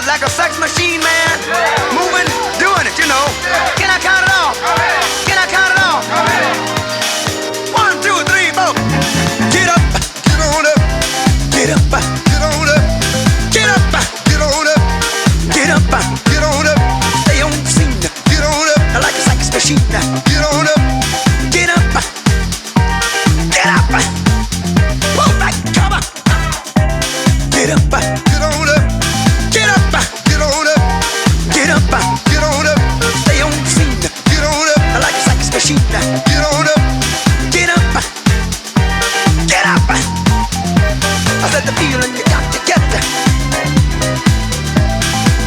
like a sex machine, man. Moving, doing it, you know. Can I count it off? Can I count it off? 1, 2, 3, 4. Get up, get on up, get up, get on up, get up, get on up, get up, get on up. Stay on the scene, get on up, like a sex machine. Get on up, get up, get up. Pull back, cover. Get up, get on up, get up, get on up, get up, get on up. Stay on the scene, get on up, like a sex machine. Get on up, get up, get up. I said the feeling you got to get.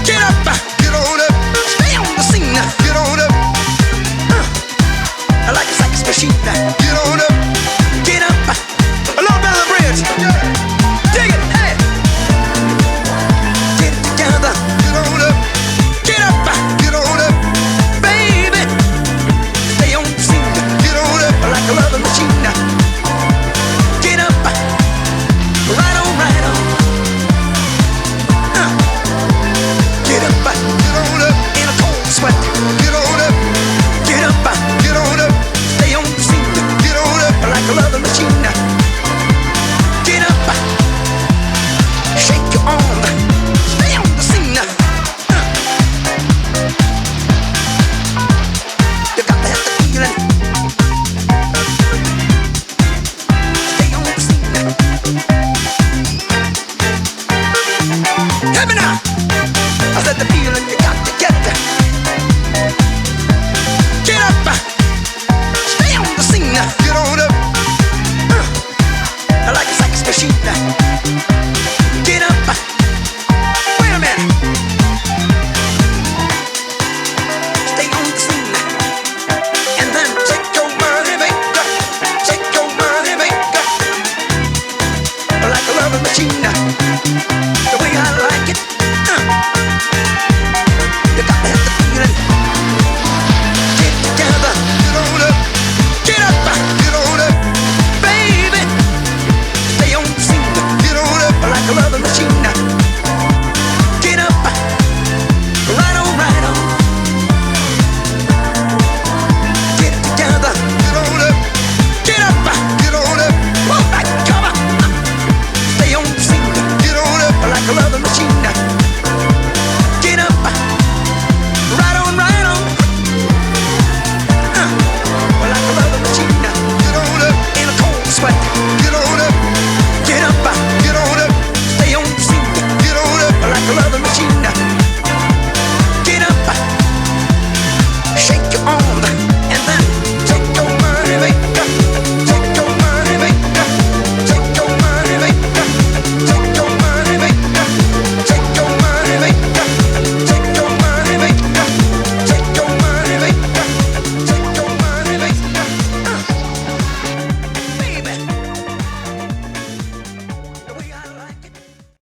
Get up, get on up, stay on the scene. Get on up, like a sex machine. Get on up.